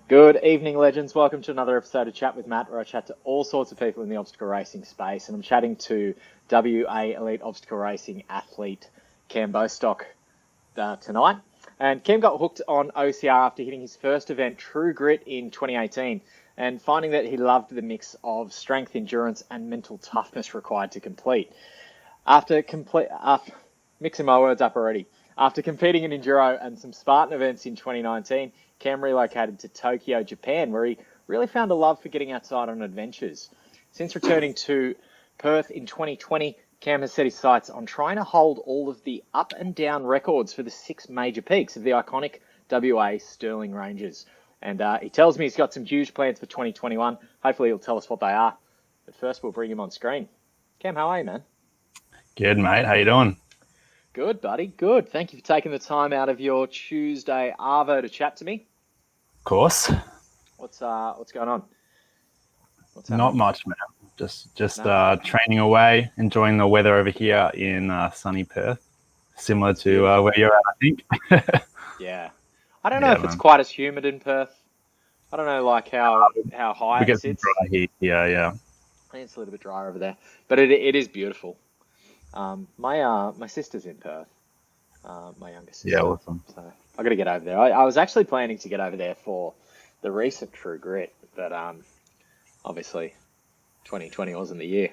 Good evening, legends. Welcome to another episode of Chat with Matt, where I chat to all sorts of people in the obstacle racing space. And I'm chatting to WA Elite Obstacle Racing athlete Cam Bostock tonight. And Cam got hooked on OCR after hitting his first event, True Grit, in 2018, and finding that he loved the mix of strength, endurance, and mental toughness required to complete. Mixing my words up already. After competing in Enduro and some Spartan events in 2019, Cam relocated to Tokyo, Japan, where he really found a love for getting outside on adventures. Since returning to Perth in 2020, Cam has set his sights on trying to hold all of the up and down records for the 6 major peaks of the iconic WA Stirling Ranges. And he tells me he's got some huge plans for 2021. Hopefully he'll tell us what they are. But first, we'll bring him on screen. Cam, how are you, man? Good, mate. How you doing? Good, buddy. Good. Thank you for taking the time out of your Tuesday arvo to chat to me. Of course. What's going on? Not much, man. Just training away, enjoying the weather over here in sunny Perth, similar to where you're at, I think. Yeah. I don't know if it's quite as humid in Perth. I don't know, like how high it sits. Dry heat. Yeah. I think it's a little bit drier over there, but it is beautiful. My sister's in Perth. My younger sister. Yeah, awesome. So I got to get over there. I was actually planning to get over there for the recent True Grit, but obviously 2020 wasn't the year.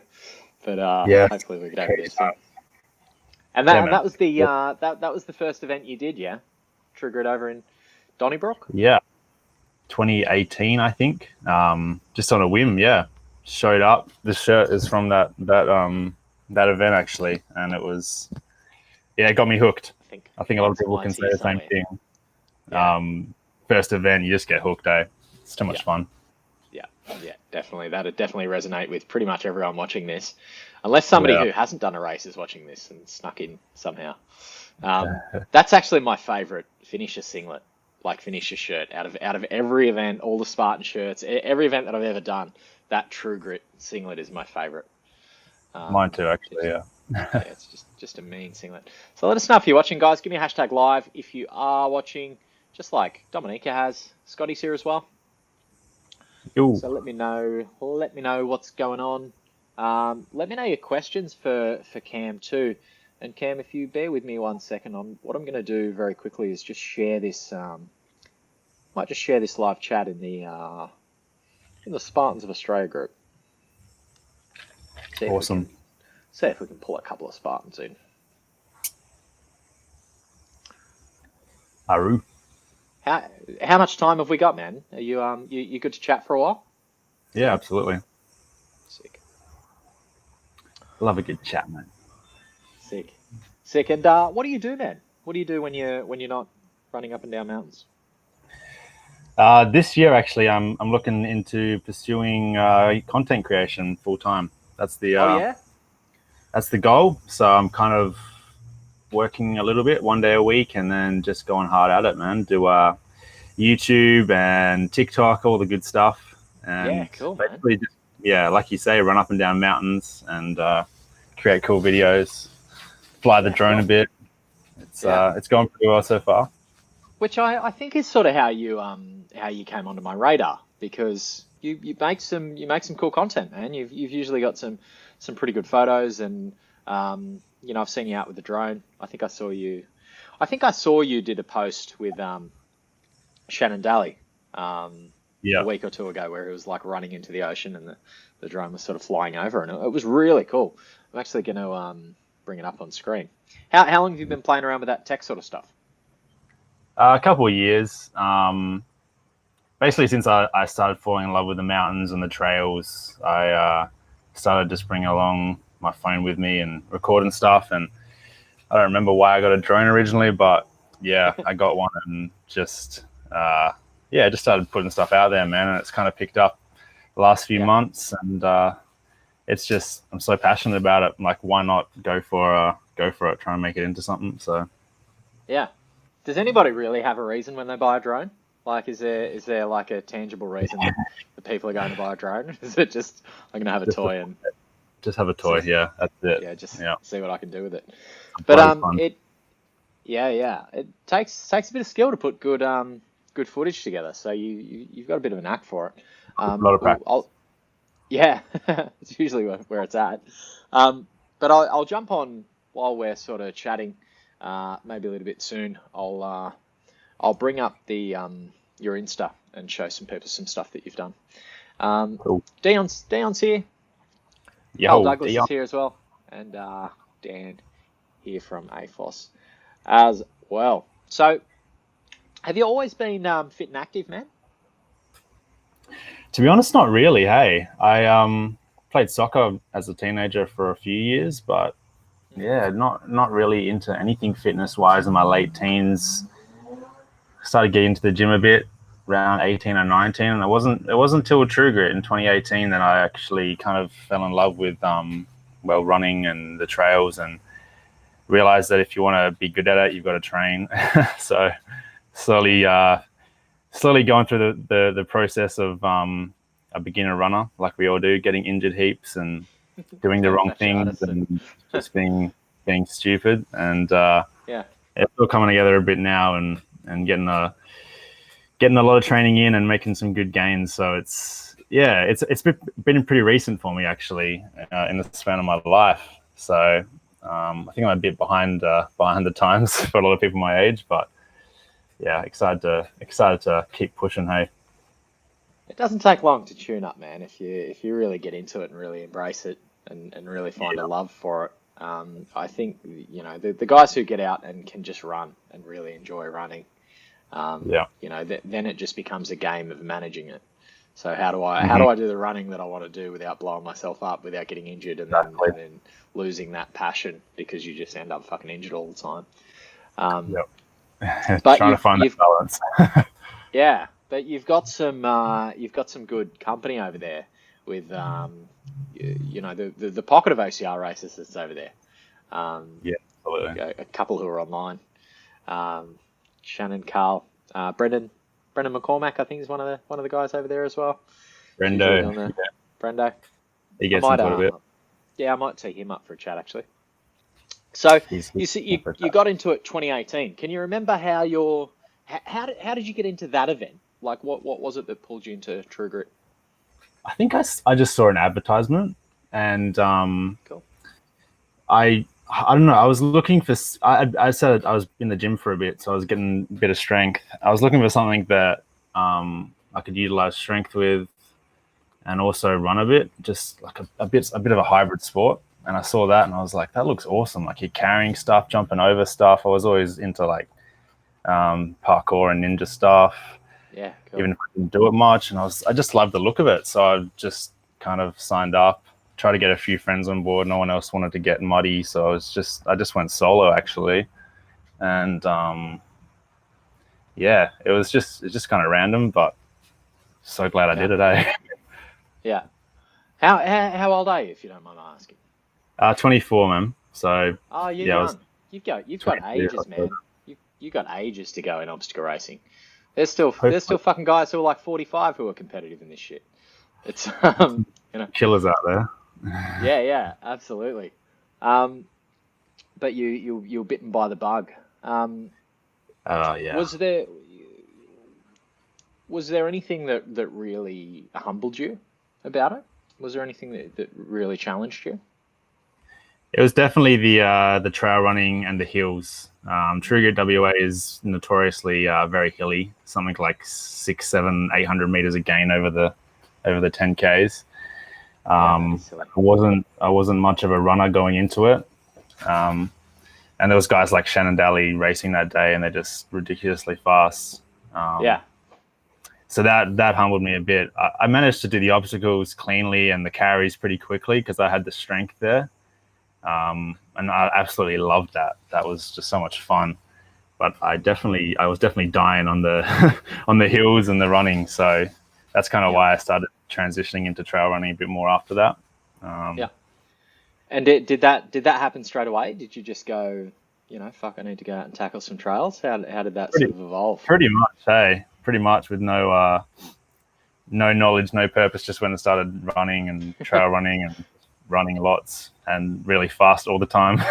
But hopefully we get over there soon. And that was the that was the first event you did, yeah? True Grit over in Donnybrook? Yeah. 2018, I think. Just on a whim, yeah. Showed up. The shirt is from that event actually, and it was it got me hooked. I think a lot of people can say the same thing. Yeah. First event, you just get hooked, eh? It's too much fun. Yeah, definitely. That'd definitely resonate with pretty much everyone watching this, unless somebody who hasn't done a race is watching this and snuck in somehow. That's actually my favorite finisher singlet, like finisher shirt out of every event, all the Spartan shirts, every event that I've ever done. That True Grit singlet is my favorite. Mine too, actually. Yeah. It's just a mean singlet. So let us know if you're watching, guys. Give me a hashtag live if you are watching, just like Dominica has. Scotty's here as well. Ooh. So let me know what's going on. Let me know your questions for Cam too. And Cam, if you bear with me 1 second, what I'm going to do very quickly is just share this. Might just share this live chat in the Spartans of Australia group. Awesome. See if we can pull a couple of Spartans in. Aru. How much time have we got, man? Are you good to chat for a while? Yeah, absolutely. Sick. Love a good chat, man. Sick. And what do you do, man? What do you do when you're not running up and down mountains? This year, actually, I'm looking into pursuing content creation full time. That's the that's the goal. So I'm kind of working a little bit, 1 day a week, and then just going hard at it, man. Do YouTube and TikTok, all the good stuff. And yeah, cool, basically man. Like you say, run up and down mountains and create cool videos. Fly the drone a bit. It's going pretty well so far. Which I think is sort of how you came onto my radar, because you make some cool content, man. You've usually got some pretty good photos, and I've seen you out with the drone. I think I saw you did a post with Shannon Daly a week or two ago, where he was like running into the ocean and the drone was sort of flying over, and it was really cool. I'm actually going to bring it up on screen. How long have you been playing around with that tech sort of stuff? A couple of years. Basically, since I started falling in love with the mountains and the trails, I started just bringing along my phone with me and recording stuff. And I don't remember why I got a drone originally, but yeah, I got one and just started putting stuff out there, man. And it's kind of picked up the last few months, and it's just, I'm so passionate about it. Like, why not go for it, try and make it into something. So yeah. Does anybody really have a reason when they buy a drone? Like, is there like a tangible reason that people are going to buy a drone? Is it just, I'm going to have a toy and just have a toy? Yeah, that's it. Yeah, see what I can do with it. But it takes a bit of skill to put good good footage together. So you've got a bit of a knack for it. A lot of practice. Yeah, it's usually where it's at. But I'll jump on while we're sort of chatting, maybe a little bit soon. I'll bring up the your Insta and show some people some stuff that you've done. Cool. Dion's here. Carl Douglas is here as well, and Dan here from AFOS as well. So, have you always been fit and active, man? To be honest, not really. Hey, I played soccer as a teenager for a few years, but yeah, not really into anything fitness wise in my late teens. Started getting into the gym a bit around 18 or 19, and it wasn't until True Grit in 2018 that I actually kind of fell in love with running and the trails, and realized that if you want to be good at it, you've got to train. So slowly going through the process of a beginner runner, like we all do, getting injured heaps and doing the wrong things and just being stupid. And it's all coming together a bit now, and getting a lot of training in and making some good gains. So it's been pretty recent for me, actually, in the span of my life. So I think I'm a bit behind the times for a lot of people my age, but yeah, excited to keep pushing. Hey, it doesn't take long to tune up, man. If you really get into it and really embrace it and really find a love for it. I think the guys who get out and can just run and really enjoy running. Then it just becomes a game of managing it. So how do I do the running that I want to do without blowing myself up, without getting injured, and then losing that passion because you just end up fucking injured all the time. But trying to find that balance. Yeah, but you've got some good company over there with the pocket of OCR races that's over there. Absolutely. A couple who are online. Shannon, Carl, Brendan McCormack, I think, is one of the guys over there as well. Brendo. Brendo. He gets into it a bit. Yeah, I might take him up for a chat, actually. So you got into it 2018. Can you remember how did you get into that event? Like, what was it that pulled you into True Grit? I think I just saw an advertisement, and cool. I don't know. I was looking for. I said I was in the gym for a bit, so I was getting a bit of strength. I was looking for something that I could utilize strength with, and also run a bit, just like a bit of a hybrid sport. And I saw that, and I was like, that looks awesome. Like, you're carrying stuff, jumping over stuff. I was always into like parkour and ninja stuff. Yeah, cool. Even if I didn't do it much, and I just loved the look of it. So I just kind of signed up. Try to get a few friends on board. No one else wanted to get muddy, so I just went solo, actually, and it was just kind of random, but so glad I did it. Yeah. How old are you, if you don't mind asking? 24, man. So you're young. You've got ages, man. You've got ages to go in obstacle racing. There's still fucking guys who are like 45 who are competitive in this shit. It's killers out there. Yeah, absolutely. But you're bitten by the bug. Yeah. Was there anything that really humbled you about it? Was there anything that really challenged you? It was definitely the trail running and the hills. True Grit WA is notoriously very hilly, something like 600, 700, 800 meters of gain over the 10Ks. I wasn't much of a runner going into it, and there was guys like Shannon Daly racing that day, and they're just ridiculously fast. So that humbled me a bit. I managed to do the obstacles cleanly and the carries pretty quickly because I had the strength there, and I absolutely loved that. That was just so much fun. But I was definitely dying on the on the hills and the running. So that's kind of why I started transitioning into trail running a bit more after that. And did that happen straight away? Did you just go, fuck, I need to go out and tackle some trails? How did that sort of evolve? Pretty much, hey. Pretty much with no knowledge, no purpose, just went and started running and trail running and running lots and really fast all the time.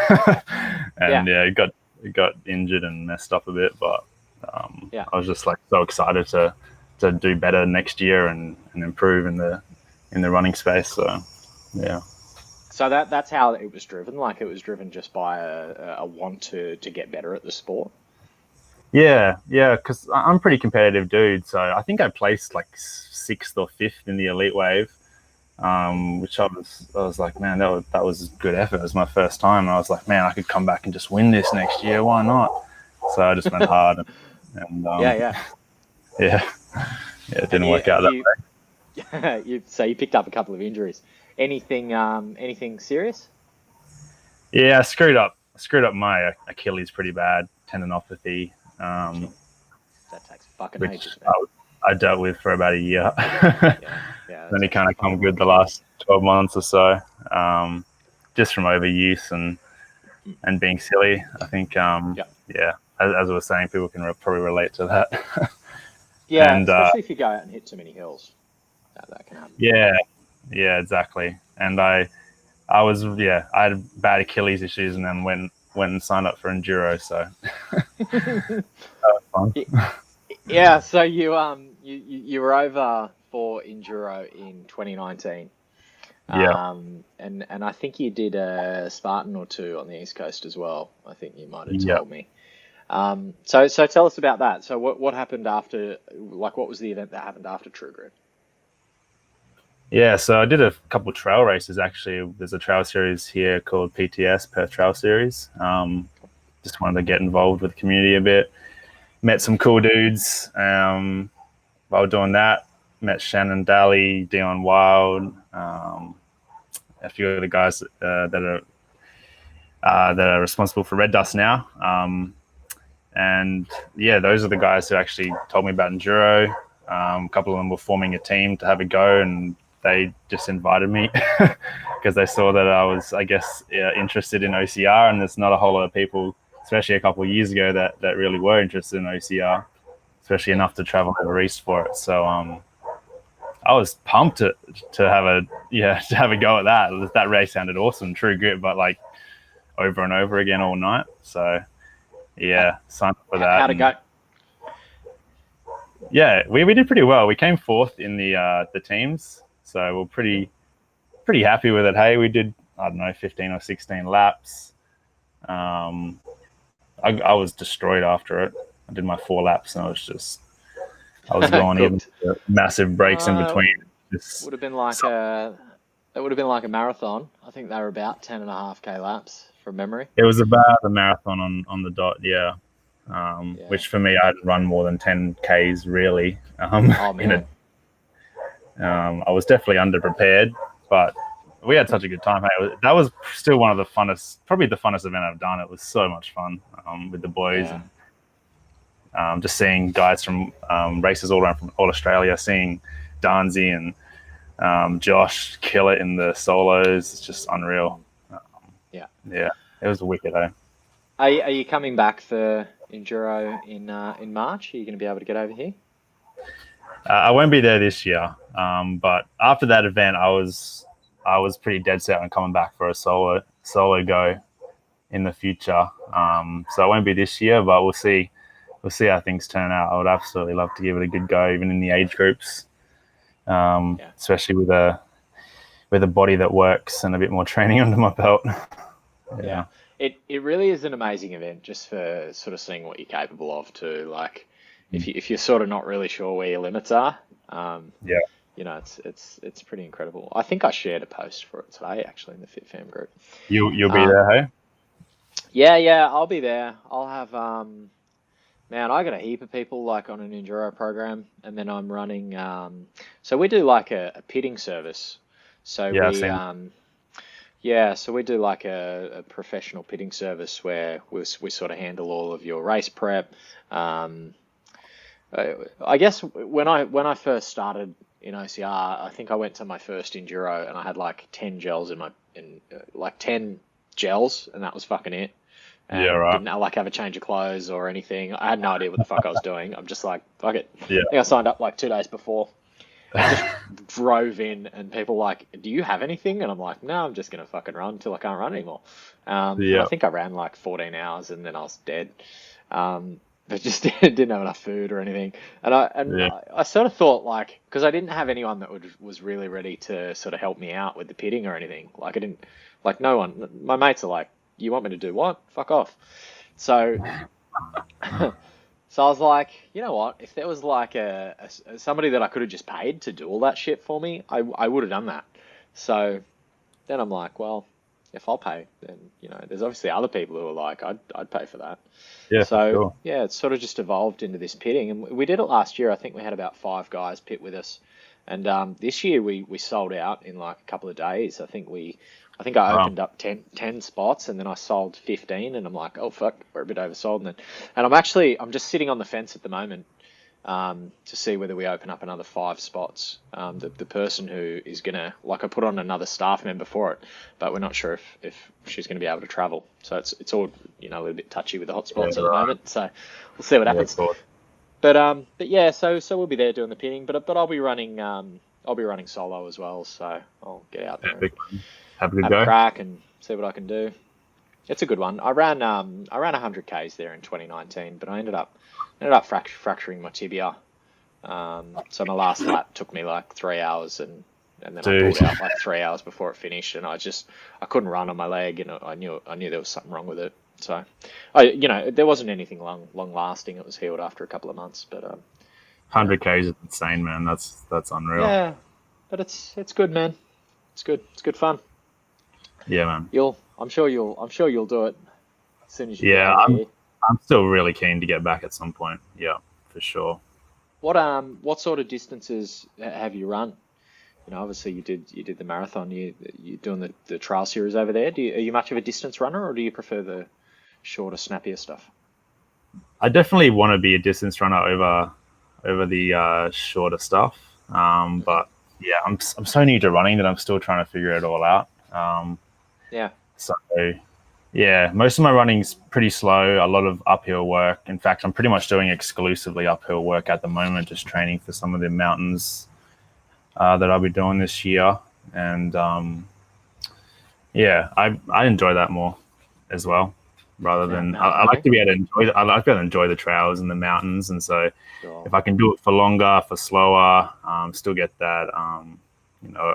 And it got injured and messed up a bit, but Yeah. I was just like so excited to do better next year and improve in the running space. So yeah. So that's how it was driven. Like it was driven just by a want to get better at the sport. Yeah, because I'm a pretty competitive dude. So I think I placed like sixth or fifth in the elite wave, which I was like, man, that was good effort. It was my first time, and I was like, man, I could come back and just win this next year. Why not? So I just went hard, and Yeah, yeah. yeah, yeah, it And didn't you work and out that you way. you picked up a couple of injuries. Anything serious? Yeah, I screwed up my Achilles pretty bad, tendinopathy, Gee, that takes fucking which ages, man. I dealt with for about a year. Yeah, yeah, that Then it takes a kind of fucking come good long the time. last 12 months or so, just from overuse Mm. and being silly. I think, Yeah, yeah, as I was saying, people can probably relate to that. yeah, And especially if you go out and hit too many hills, that can happen. yeah, yeah, exactly. And I was, yeah, I had bad Achilles issues, and then went and signed up for enduro. So that was Y- fun. Yeah, so you were over for Enduro in 2019. Yeah, And I think you did a Spartan or two on the East Coast as well. I think you might have yeah. told me. So tell us about that. So what happened after, like, what was the event that happened after True Grit? Yeah, so I did a couple trail races actually. There's a trail series here called PTS, Perth Trail Series. Just wanted to get involved with the community a bit. Met some cool dudes while doing that. Met Shannon Daly, Dion Wild, a few of the guys that are responsible for Red Dust now. And yeah, those are the guys who actually told me about enduro. A couple of them were forming a team to have a go, and they just invited me because they saw that I was, I guess, yeah, interested in OCR, and there's not a whole lot of people, especially a couple of years ago, that really were interested in OCR, especially Yeah, enough to travel over east for it. So I was pumped to have a to have a go at that. That race sounded awesome, true grit, but like over and over again all night. So H- yeah, signed up for that, how'd it and go? yeah, we did pretty well. We came fourth in the teams, so we're pretty happy with it. Hey, we did, I don't know, 15 or 16 laps. Um, I was destroyed after it. I did my 4 laps, and I was gone. Even Cooked. with the massive breaks in Uh, between. Just would have been like a It would have been like a marathon. I think they were about 10.5K laps from memory. it was about a marathon on the dot, yeah. Yeah. Which for me, I hadn't run more than 10 Ks really. Oh In a man. I was definitely underprepared, but we had such a good time. Hey, that was still one of the funnest, probably the funnest event I've done. It was so much fun with the boys, Yeah. and just seeing guys from races all around from all Australia, seeing Darnsey and Josh kill it in the solos. It's just unreal. Mm. Yeah. Yeah, it was wicked. Eh? Are you coming back for Enduro in March? Are you going to be able to get over here? I won't be there this year, but after that event, I was pretty dead set on coming back for a solo go in the future. So it won't be this year, but we'll see. We'll see how things turn out. I would absolutely love to give it a good go, even in the age groups, Yeah. especially with a body that works and a bit more training under my belt. Yeah. Yeah, It really is an amazing event just for sort of seeing what you're capable of too. Like if you're sort of not really sure where your limits are, um, yeah. it's pretty incredible. I think I shared a post for it today actually in the FitFam group. You'll be Um, there, hey? yeah, yeah, I'll be there. I'll have Man, I got a heap of people like on an enduro program, and then I'm running. So we do like a pitting service. So Yeah, I've seen. yeah, so we do like a professional pitting service where we sort of handle all of your race prep. Um, I guess when I first started in OCR, I think I went to my first enduro and I had like 10 gels in like 10 gels, and that was fucking it, Yeah, and right. didn't like have a change of clothes or anything. I had no idea what the fuck I was doing. I'm just like, fuck it. I Yeah, think I signed up like 2 days before and just drove in, and people were like, do you have anything? And I'm like, no, I'm just gonna fucking run until I can't run anymore. And I yeah, think I ran like 14 hours and then I was dead. Um, but just didn't have enough food or anything. And Yeah. I sort of thought like, because I didn't have anyone that was really ready to sort of help me out with the pitting or anything. Like I didn't, like no one. My mates are like, you want me to do what? Fuck off. So so I was like, you know what? If there was like somebody that I could have just paid to do all that shit for me, I would have done that. So then I'm like, well, if I'll pay, then there's obviously other people who are like, I'd pay for that. Yeah, for So sure. yeah, it's sort of just evolved into this pitting, and we did it last year. I think we had about 5 guys pit with us, and this year we sold out in like a couple of days. I think I Wow. opened up 10 spots, and then I sold 15, and I'm like, oh fuck, we're a bit oversold, and I'm just sitting on the fence at the moment to see whether we open up another 5 spots. The person who is gonna, like, I put on another staff member for it, but we're not sure if she's gonna be able to travel. So it's all a little bit touchy with the Yeah, hotspots at the right. moment. So we'll see what Yeah, of happens. course. But yeah, so we'll be there doing the pinning, but I'll be running solo as well. So I'll get out there and Epic. Have a good have a go. crack and see what I can do. It's a good one. I ran 100 Ks there in 2019, but I ended up fracturing my tibia. So my last lap took me like 3 hours, and then I Dude. pulled out like 3 hours before it finished, and I couldn't run on my leg, and I knew there was something wrong with it. So, there wasn't anything long lasting. It was healed after a couple of months, but 100K is insane, man. That's unreal. yeah, but it's good, man. It's good. It's good fun. Yeah, man. I'm sure you'll do it as soon as you get Yeah, over I'm here. I'm still really keen to get back at some point. Yeah, for sure. What sort of distances have you run? Obviously you did the marathon. You doing the trail series over there. Are you much of a distance runner, or do you prefer the shorter, snappier stuff? I definitely want to be a distance runner over the shorter stuff. Hmm. But yeah, I'm so new to running that I'm still trying to figure it all out. Yeah. So yeah, most of my running's pretty slow. A lot of uphill work. In fact, I'm pretty much doing exclusively uphill work at the moment, just training for some of the mountains that I'll be doing this year. And yeah, I enjoy that more as well. Rather Yeah. than Mountain I like running. to be able to enjoy. I like to be able to enjoy the trails and the mountains, and so Sure. if I can do it for longer, for slower, still get that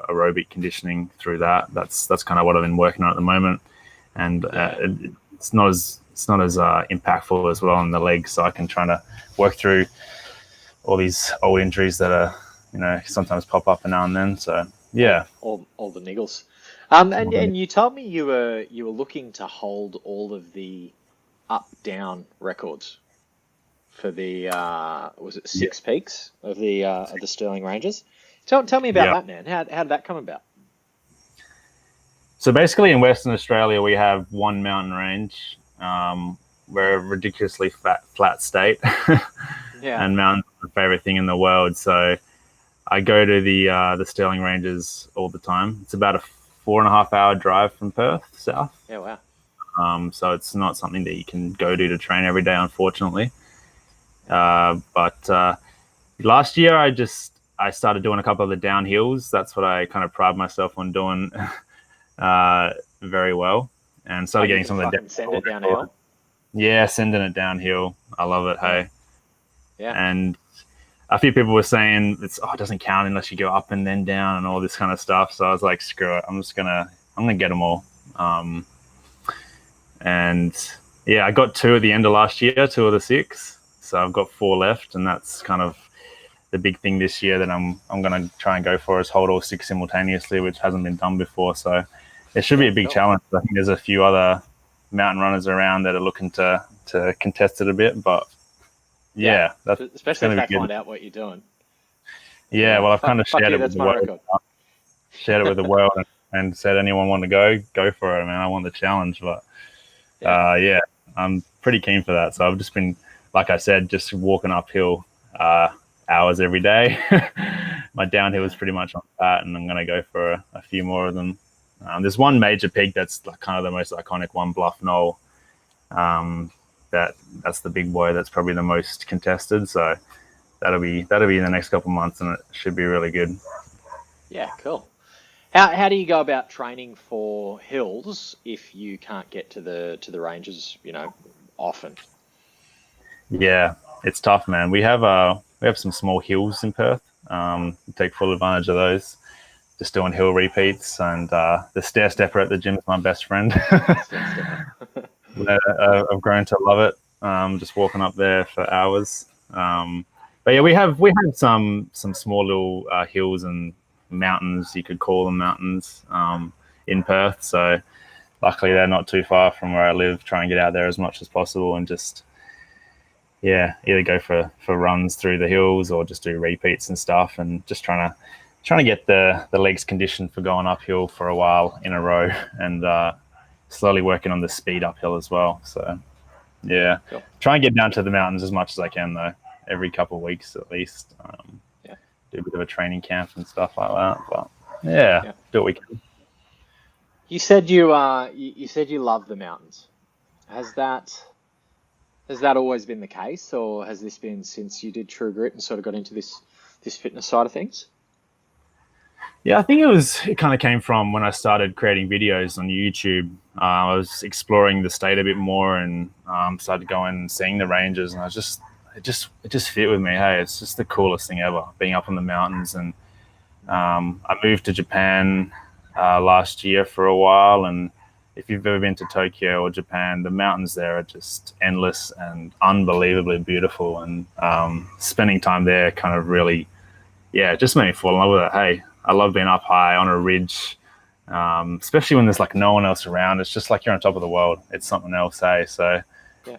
aerobic conditioning through that. That's kind of what I've been working on at the moment, and Yeah. it's not as impactful as well on the legs. So I can try to work through all these old injuries that are sometimes pop up now and then. So All yeah, all the niggles. And more than and you told me you were looking to hold all of the up down records for the was it yeah, 6 peaks of the Stirling Ranges? Tell me about yeah. that, man. How did that come about? So basically, in Western Australia, we have one mountain range. We're a ridiculously flat state, Yeah. and mountains are the favorite thing in the world. So I go to the Stirling Ranges all the time. It's about a 4.5 hour drive from Perth, south. Yeah. Wow. So it's not something that you can go to train every day, unfortunately. Yeah. But last year, I started doing a couple of the downhills. That's what I kind of pride myself on doing uh, very well, and Oh, started you getting can some of the fucking send downhill it down a records. hill. Yeah, sending it downhill. I love it. Yeah. Hey, Yeah. and a few people were saying it doesn't count unless you go up and then down and all this kind of stuff. So I was like, screw it. I'm gonna get them all. Um, and yeah, I got 2 at the end of last year, 2 of the 6. So I've got 4 left, and that's kind of the big thing this year that I'm gonna try and go for is hold all 6 simultaneously, which hasn't been done before. So it should be Yeah. a big Cool. challenge. I think there's a few other mountain runners around that are looking to contest it a bit, but Yeah. yeah, that's Especially going if to they be good. find out what you're doing. They'll be Yeah, like, well, I've kind fuck, of fuck shared you. it with That's the my world, record. and said anyone want to go for it, man. I want the challenge, but Yeah. yeah, I'm pretty keen for that. So I've just been, like I said, just walking uphill uh, hours every day. My downhill is Yeah. pretty much on that, and I'm going to go for a few more of them. There's one major peak that's like kind of the most iconic one, Bluff Knoll. Um, that's the big boy. That's probably the most contested. So that'll be in the next couple of months, and it should be really good. Yeah. Cool. How do you go about training for hills if you can't get to the ranges, often? Yeah, it's tough, man. We have some small hills in Perth. We take full advantage of those. Just doing hill repeats, and the stair stepper at the gym is my best friend. Stair stepper. I've grown to love it. Just walking up there for hours. But yeah, we have some small little hills and mountains. You could call them mountains in Perth. So luckily they're not too far from where I live. Try and get out there as much as possible, and just either go for runs through the hills or just do repeats and stuff, and just trying to get the legs conditioned for going uphill for a while in a row, and slowly working on the speed uphill as well. So yeah, Cool. try and get down to the mountains as much as I can though, every couple of weeks at least. Yeah. Do a bit of a training camp and stuff like that. But yeah, Yeah. do what we can. You said you said you love the mountains. Has that always been the case, or has this been since you did True Grit and sort of got into this fitness side of things? Yeah, I think it kind of came from when I started creating videos on YouTube. I was exploring the state a bit more, and started going and seeing the ranges, and it just fit with me. Hey, it's just the coolest thing ever, being up in the mountains. And I moved to Japan last year for a while, and if you've ever been to Tokyo or Japan, the mountains there are just endless and unbelievably beautiful. And spending time there kind of really, yeah, it just made me fall in love with it. Hey, I love being up high on a ridge, especially when there's like no one else around. It's just like you're on top of the world. It's something else, hey. So Yeah.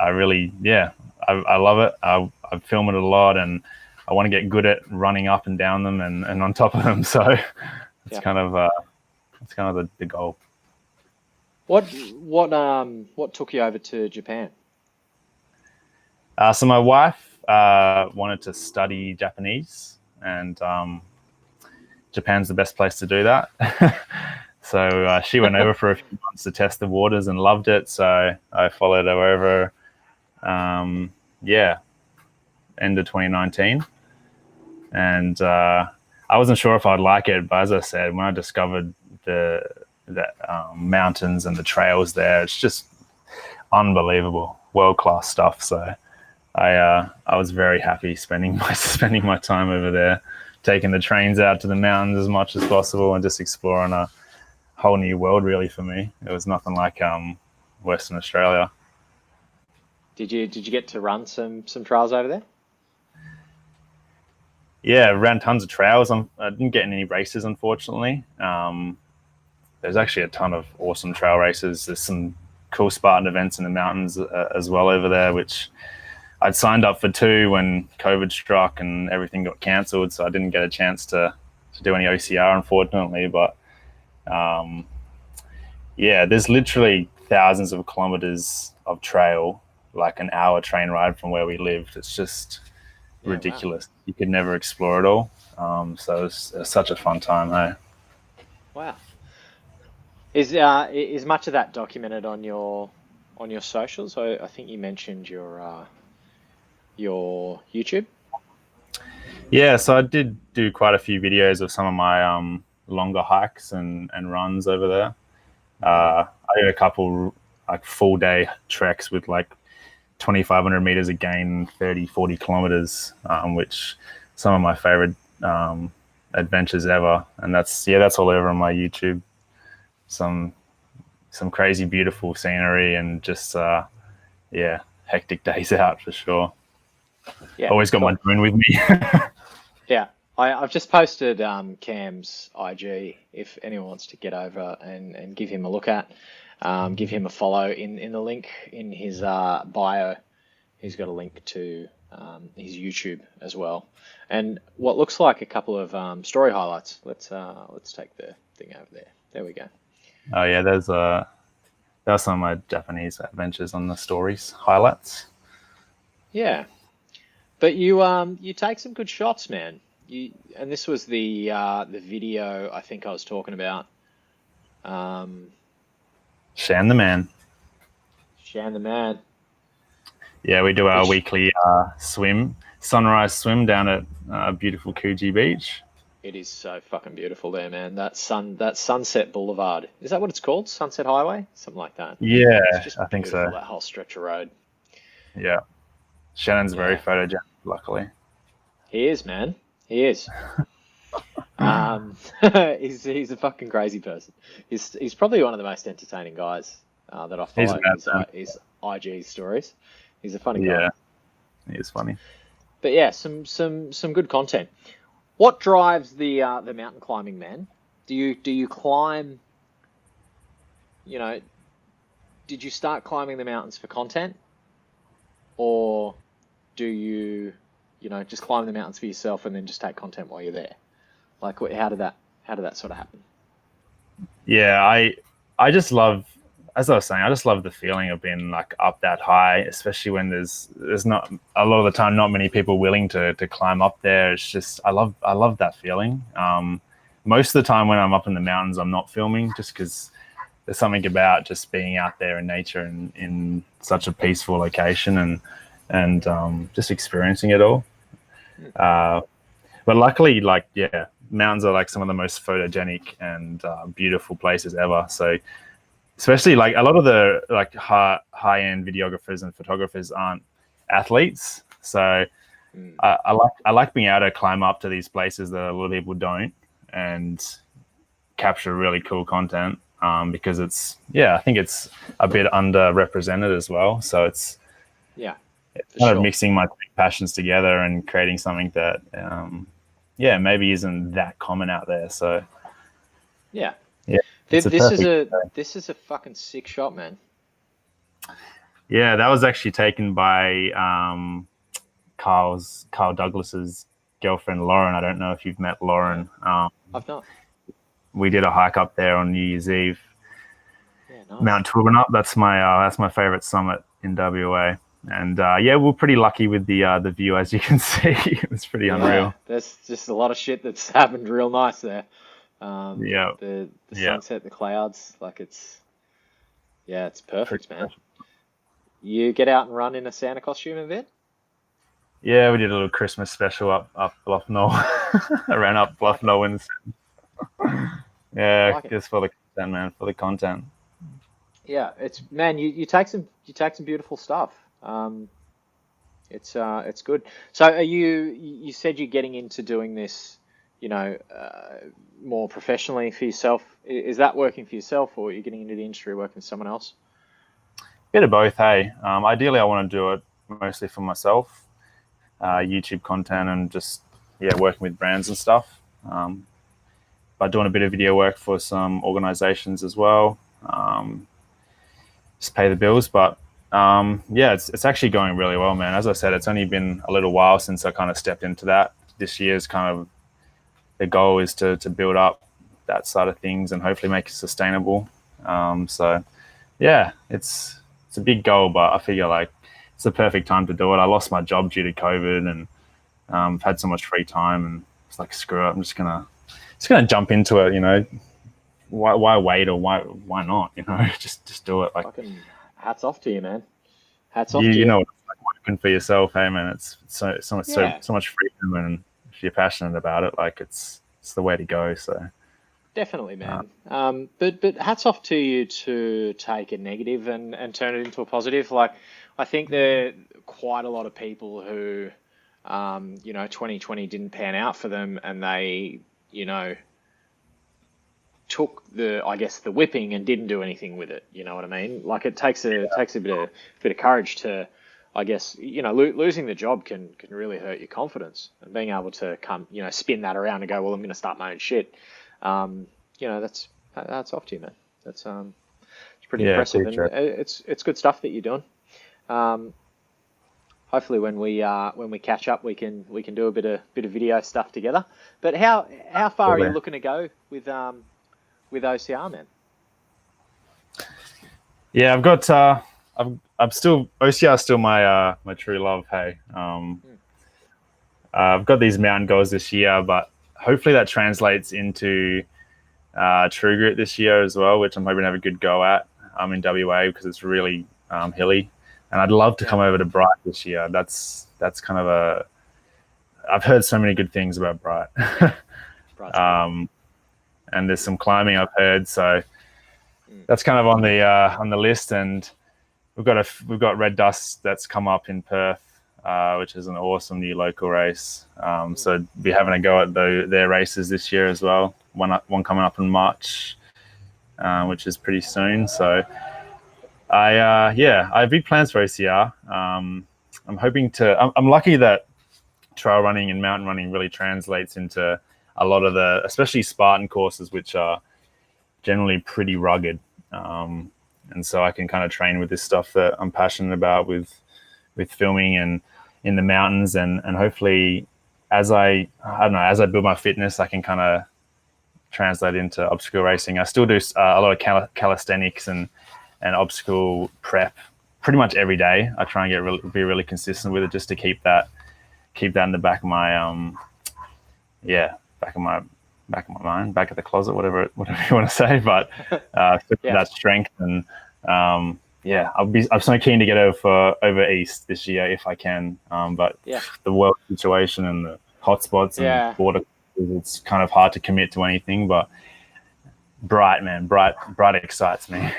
I really, yeah, I love it. I film it a lot, and I want to get good at running up and down them, and on top of them. So it's Yeah. kind of the goal. What took you over to Japan? So my wife wanted to study Japanese, and Japan's the best place to do that. So she went over for a few months to test the waters and loved it. So I followed her over. Yeah, end of 2019, and I wasn't sure if I'd like it, but as I said, when I discovered the mountains and the trails there, it's just unbelievable, world class stuff. So I was very happy spending my time over there, taking the trains out to the mountains as much as possible, and just exploring a whole new world. Really, for me, it was nothing like Western Australia. Did you get to run some trials over there? Yeah, ran tons of trails. I didn't get in any races, unfortunately. There's actually a ton of awesome trail races. There's some cool Spartan events in the mountains as well over there, which I'd signed up for two when COVID struck and everything got cancelled, so I didn't get a chance to do any OCR, unfortunately. But um, yeah, there's literally thousands of kilometers of trail, like an hour train ride from where we lived. It's just Yeah, wow. ridiculous. You could never explore it all. So it was such a fun time, hey? Wow. Is much of that documented on your socials? I think you mentioned your YouTube. Yeah, so I did do quite a few videos of some of my longer hikes and runs over there. Mm. I did a couple like full day treks with like 2,500 meters a gain, 30, 40 kilometers, which some of my favorite adventures ever. And that's all over on my YouTube. Some some crazy beautiful scenery, and just yeah, hectic days out for sure. Yeah, Always got my cool. drone with me. Yeah, I've just posted Cam's IG if anyone wants to get over and give him a look at. Give him a follow in the link in his bio. He's got a link to his YouTube as well, and what looks like a couple of story highlights. Let's take the thing over there. There we go. Oh yeah, there's some of my Japanese adventures on the stories highlights. Yeah, but you take some good shots, man. And this was the video I think I was talking about. Um, Shan the man. Shan the man, Yeah, we do our which weekly sunrise swim down at beautiful Coogee Beach. it is so fucking beautiful there, man. That Sunset Boulevard. Is that what it's called? Sunset Highway? Something like that. Yeah, It's just I think beautiful, so. that whole stretch of road. Yeah. Shannon's very Yeah, photogenic, luckily. he is, man. He is. He's a fucking crazy person. He's probably one of the most entertaining guys that I He's a follow. madman. His IG stories. He's a funny guy. Yeah, he is funny. But yeah, some good content. What drives the mountain climbing, man? Do you climb? You know, did you start climbing the mountains for content, or do you just climb the mountains for yourself and then just take content while you're there? Like, how did that sort of happen? Yeah, I just love, as I was saying, I just love the feeling of being like up that high, especially when there's not a lot of the time not many people willing to climb up there. It's just I love that feeling. Most of the time when I'm up in the mountains, I'm not filming just because there's something about just being out there in nature and in such a peaceful location and just experiencing it all. Uh, but luckily, like yeah, mountains are like some of the most photogenic and beautiful places ever. So especially like a lot of the like high end videographers and photographers aren't athletes, so Mm. I like being able to climb up to these places that a lot of people don't and capture really cool content because I think it's a bit underrepresented as well. So it's Yeah, for kind of sure. mixing my two passions together and creating something that maybe isn't that common out there. So Yeah. yeah, it's Th- a This is perfect. a this is a fucking sick shot, man. Yeah, that was actually taken by Carl Douglas's girlfriend Lauren. I don't know if you've met No, Lauren. I've not. We did a hike up there on New Year's Eve, Yeah, nice. Mount Toowoomba. That's my favorite summit in WA. And yeah, we're pretty lucky with the view, as you can see. It was pretty Yeah, unreal. there's just a lot of shit that's happened real nice there. Yeah, The yeah, sunset, the clouds, like it's pretty perfect, man. special. You get out and run in a Santa costume a bit? Yeah, we did a little Christmas special up Bluff Knoll. I ran up I Bluff like it. Knoll and I yeah, like it. just for the content, man, for the content. Yeah, it's man, you take some beautiful stuff. It's good. So you said you're getting into doing this, more professionally for yourself. Is that working for yourself, or are you getting into the industry working with someone else? Bit of both, hey. Ideally, I want to do it mostly for myself, YouTube content, and just working with brands and stuff. Um, but doing a bit of video work for some organizations as well. Um, just pay the bills, but yeah, it's actually going really well, man. As I said, it's only been a little while since I kind of stepped into that. This year's kind of the goal is to build up that side of things and hopefully make it sustainable. So yeah, it's a big goal, but I figure like it's the perfect time to do it. I lost my job due to COVID, and I've had so much free time, and it's like screw it. I'm just gonna jump into it. Why wait or why not? Just do it. Like Fucking hats off to you, man. Hats you off to you you. know what it's like working for yourself, hey man. It's so Yeah, so much freedom, and if you're passionate about it, like it's the way to go. So definitely, uh, man. But hats off to you to take a negative and turn it into a positive. Like, I think there are quite a lot of people who, 2020 didn't pan out for them, and they, you know, took I guess, the whipping and didn't do anything with it. You know what I mean? Like, it takes a bit of courage to, I guess, losing the job can really hurt your confidence, and being able to spin that around and go, well, I'm going to start my own shit. Um, that's off to you, man. It's pretty yeah, impressive, and appreciate. it's good stuff that you're doing. Um, Hopefully, when we catch up, we can do a bit of video stuff together. But how far are you It. looking to go with OCR, man? Yeah, I've got. I'm still OCR is still my true love. Hey, Hmm. I've got these mountain goals this year, but hopefully that translates into True Grit this year as well, which I'm hoping to have a good go at. I'm in WA because it's really hilly, and I'd love to Yeah, come over to Bright this year. That's kind of a. I've heard so many good things about Bright, Brad's good. um, and there's some climbing I've heard, so Hmm. that's kind of on the list. And we've got Red Dust that's come up in Perth, which is an awesome new local race. So be having a go at their races this year as well. One coming up in March, which is pretty soon. So I have big plans for OCR. I'm hoping to. I'm lucky that trail running and mountain running really translates into a lot of the, especially Spartan courses, which are generally pretty rugged. And so I can kind of train with this stuff that I'm passionate about with filming and in the mountains, and hopefully as I don't know, as I build my fitness, I can kind of translate into obstacle racing. I still do a lot of calisthenics and obstacle prep pretty much every day. I try and be really consistent with it just to keep that in the back of my back of my mind, back of the closet, whatever you want to say. But that strength and I'm so keen to get over east this year if I can. But the world situation and the hotspots and border, it's kind of hard to commit to anything. But bright excites me.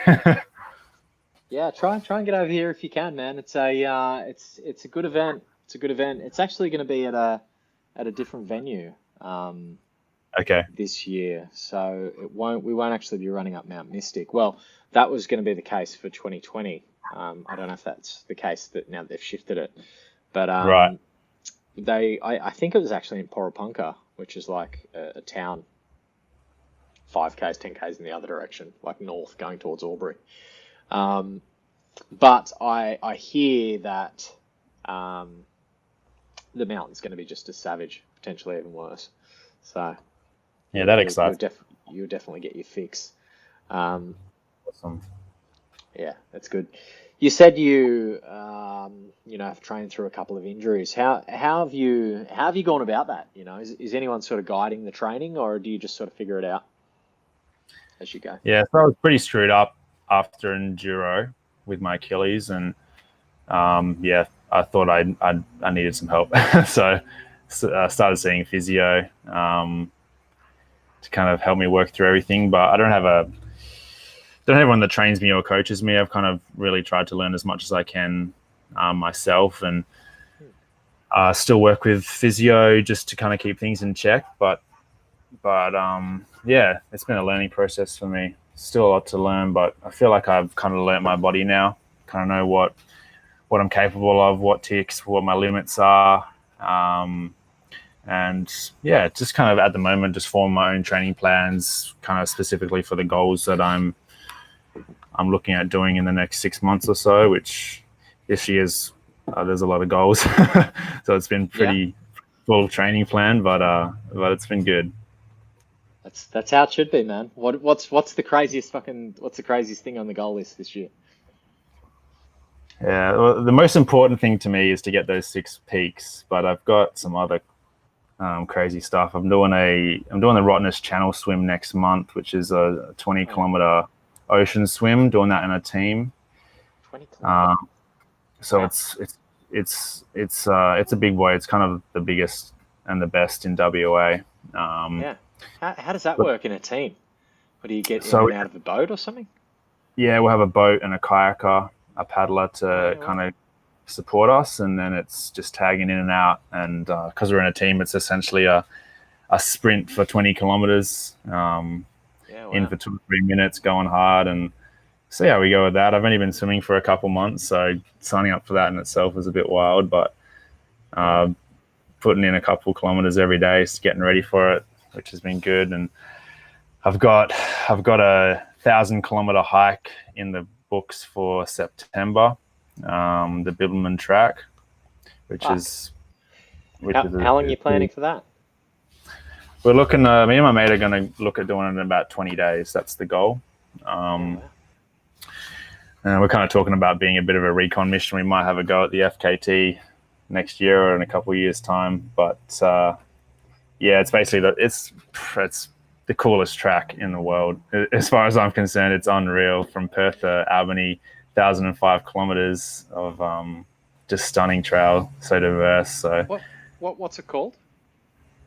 Yeah, try and get over here if you can, man. It's a good event. It's a good event. It's actually going to be at a different venue. Okay. This year, so we won't actually be running up Mount Mystic. Well, that was going to be the case for 2020. I don't know if that's the case that now they've shifted it, but right. I think it was actually in Porepunkah, which is like a town 5Ks, 10Ks in the other direction, like north going towards Albury. But I hear that the mountain's going to be just as savage, potentially even worse. So yeah, that excites. You'll definitely get your fix. Awesome. Yeah, that's good. You said you have trained through a couple of injuries. How have you gone about that? Is anyone sort of guiding the training, or do you just sort of figure it out as you go? Yeah, so I was pretty screwed up after Enduro with my Achilles, and I thought I needed some help, so I started seeing physio to kind of help me work through everything. But I don't have anyone that trains me or coaches me. I've kind of really tried to learn as much as I can myself, and still work with physio just to kind of keep things in check. But it's been a learning process for me. Still a lot to learn, but I feel like I've kind of learnt my body now. Kind of know what I'm capable of, what ticks, what my limits are. Just kind of at the moment, just form my own training plans, kind of specifically for the goals that I'm looking at doing in the next 6 months or so. Which this year's there's a lot of goals, so it's been pretty full training plan, but it's been good. That's how it should be, man. What's the craziest thing on the goal list this year? Yeah, well, the most important thing to me is to get those 6 peaks, but I've got some other crazy stuff. I'm doing the Rottnest channel swim next month, which is a 20-kilometer ocean swim. Doing that in a team. 20 kilometers. So it's a big boy. It's kind of the biggest and the best in WA. How does that work in a team? Or do you get in and out of a boat or something? Yeah, we'll have a boat and a kayaker, a paddler to kind of support us, and then it's just tagging in and out. And because we're in a team, it's essentially a sprint for 20 kilometers, in for 2 or 3 minutes, going hard, and see how we go with that. I've only been swimming for a couple months, so signing up for that in itself was a bit wild, but putting in a couple kilometers every day, just getting ready for it, which has been good. And I've got a 1,000-kilometer hike in the books for September, the Bibbleman track, which is how long are you planning for that? We're looking. Me and my mate are going to look at doing it in about 20 days. That's the goal. And we're kind of talking about being a bit of a recon mission. We might have a go at the FKT next year or in a couple of years' time. But it's basically it's the coolest track in the world. As far as I'm concerned, it's unreal. From Perth to Albany, 1,005 kilometers of just stunning trail, so diverse. So what's it called?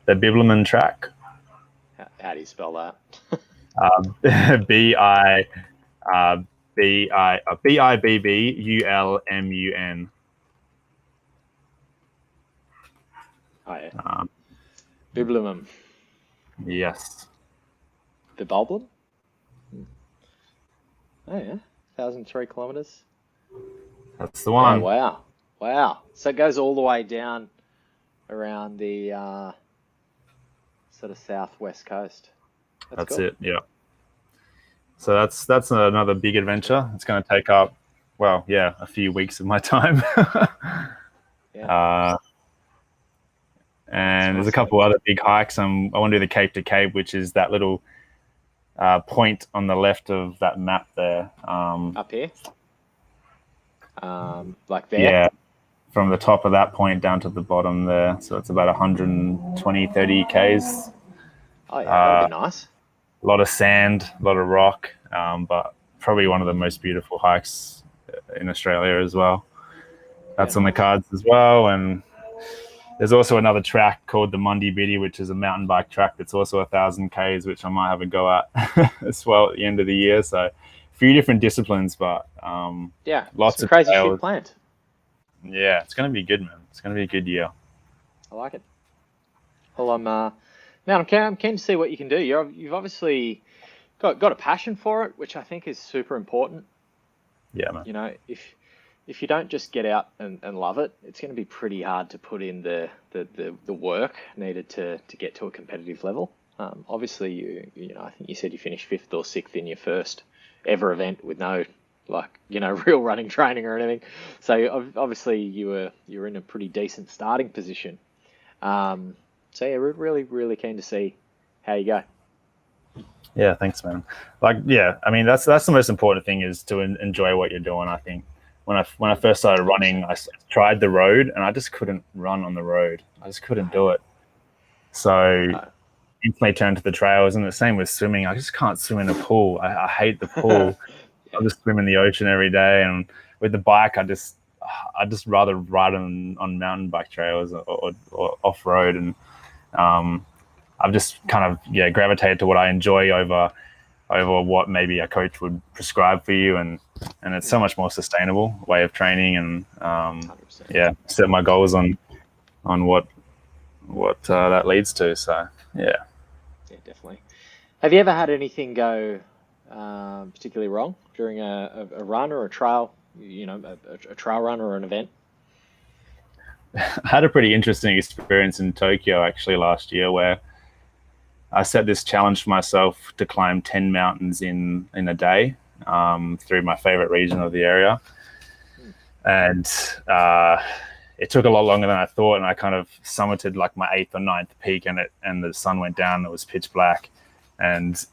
The Bibbleman track. How do you spell that? Bibbulmun. Oh yeah. Um, Biblium. yes, Biblum? Oh yeah. 1,003 kilometers. that's the Yeah, one. wow. Wow. So it goes all the way down around the sort of southwest coast. That's That's cool. it. Yeah. So that's another big adventure. It's going to take up, well, yeah, a few weeks of my time. Yeah. uh, That's and there's a nice, man. couple other big hikes. I want to do the Cape to Cape, which is that little point on the left of that map there. Up here. Like there. Yeah, from the top of that point down to the bottom there. So it's about 120, 30 Ks. Oh yeah, that'll be A nice. lot of sand, a lot of rock, but probably one of the most beautiful hikes in Australia as well. Yeah, That's on the nice. cards as well. And there's also another track called the Mundi Biddy, which is a mountain bike track that's also 1,000 Ks, which I might have a go at as well at the end of the year. So a few different disciplines, but Yeah, lots some of crazy shit trails. planned. Yeah, it's going to be good, man. It's going to be a good year. I like it. Well, man, I'm keen to see what you can do. You've obviously got a passion for it, which I think is super important. Yeah, man. You know, if you don't just get out and love it, it's going to be pretty hard to put in the work needed to get to a competitive level. Obviously, you know, I think you said you finished fifth or sixth in your first ever event with no real running training or anything. So obviously you were in a pretty decent starting position. So yeah, we're really keen to see how you go. Yeah, thanks, man. Like, yeah, I mean, that's the most important thing is to enjoy what you're doing. I think when I first started running, 100%. I tried the road and I just couldn't run on the road. I just couldn't do it. So No. instantly turned to the trails, and the same with swimming. I just can't swim in a pool. I hate the pool. I Yeah. just swim in the ocean every day, and with the bike, I just rather ride on mountain bike trails or off road, and um, I've just kind of gravitated to what I enjoy over what maybe a coach would prescribe for you, and it's so much more sustainable way of training, and 100%. set my goals on what that leads to. So yeah. Yeah, definitely. Have you ever had anything go particularly wrong during a run or a trail? You know, a trail run or an event? I had a pretty interesting experience in Tokyo actually last year where I set this challenge for myself to climb 10 mountains in a day through my favorite region of the area. Hmm. And it took a lot longer than I thought. And I kind of summited like my eighth or ninth peak, and the sun went down. It was pitch black. And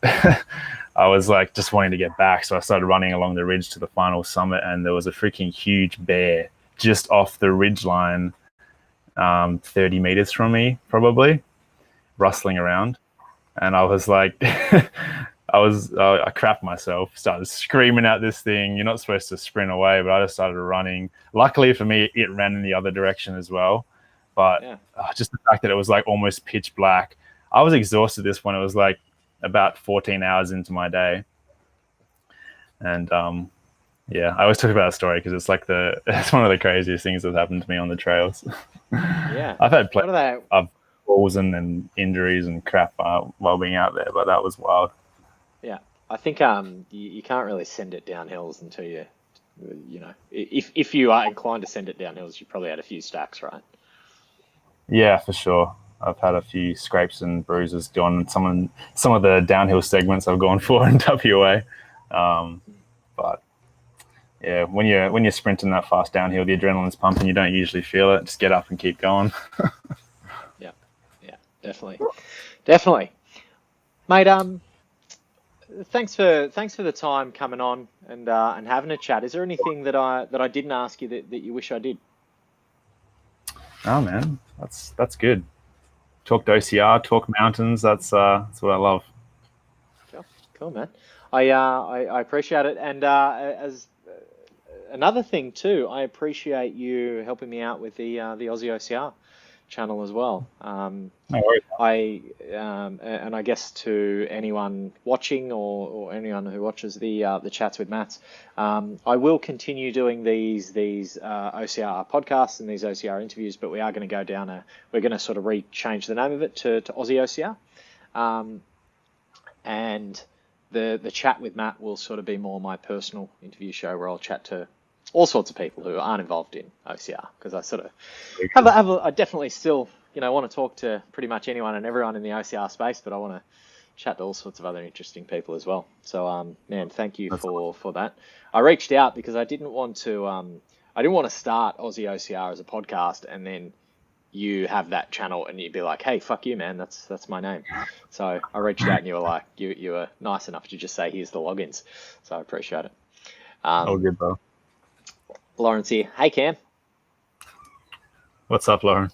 I was like just wanting to get back. So I started running along the ridge to the final summit. And there was a freaking huge bear just off the ridge line, 30 meters from me, probably, rustling around. And I was like, I crapped myself, started screaming at this thing. You're not supposed to sprint away, but I just started running. Luckily for me, it ran in the other direction as well. But Yeah. just the fact that it was like almost pitch black, I was exhausted this one. It was like about 14 hours into my day. And I always talk about that story because it's like it's one of the craziest things that's happened to me on the trails. Yeah. I've had What are they? I've falls and injuries and crap while being out there, but that was wild. Yeah. I think you can't really send it down hills until you know, if you are inclined to send it down hills, you probably had a few stacks, right? Yeah, for sure. I've had a few scrapes and bruises gone. Some of the downhill segments I've gone for in WA, but yeah, when you're sprinting that fast downhill, the adrenaline's pumping. You don't usually feel it. Just get up and keep going. Yeah. Yeah. Definitely, mate. Thanks for the time coming on and having a chat. Is there anything that I didn't ask you that you wish I did? Oh man, that's good. Talk OCR, talk mountains. That's what I love. Cool, man. I appreciate it, and as another thing too, I appreciate you helping me out with the Aussie OCR. channel as well. No worries. And I guess to anyone watching or anyone who watches the chats with Matt, I will continue doing these OCR podcasts and these OCR interviews, but we are going to go down we're going to sort of change the name of it to Aussie OCR, and the chat with Matt will sort of be more my personal interview show where I'll chat to all sorts of people who aren't involved in OCR, because I sort of I definitely still, want to talk to pretty much anyone and everyone in the OCR space, but I want to chat to all sorts of other interesting people as well. So, man, thank you for that. I reached out because I didn't want to start Aussie OCR as a podcast and then you have that channel and you'd be like, hey, fuck you, man, that's my name. So I reached out and you were like, you were nice enough to just say, here's the logins. So I appreciate it. All good, bro. Lauren's here. Hey, Cam. What's up, Lauren?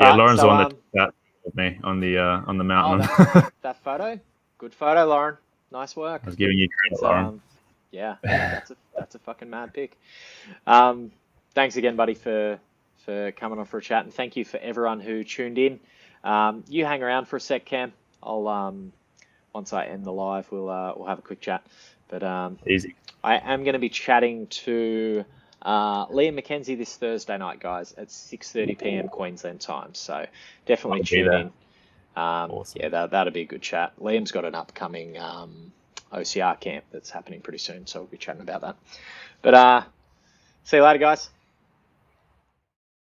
Yeah, Lauren's so, the one that with me on the mountain. That photo, good photo, Lauren. Nice work. I was giving you credit, Lauren. Yeah, that's a fucking mad pic. Thanks again, buddy, for coming on for a chat, and thank you for everyone who tuned in. You hang around for a sec, Cam. I'll once I end the live, we'll have a quick chat. But easy. I am going to be chatting to Liam McKenzie this Thursday night, guys, at 6:30 p.m. Queensland time. So definitely tune in. Awesome. Yeah, that'll be a good chat. Liam's got an upcoming OCR camp that's happening pretty soon, so we'll be chatting about that. But see you later, guys.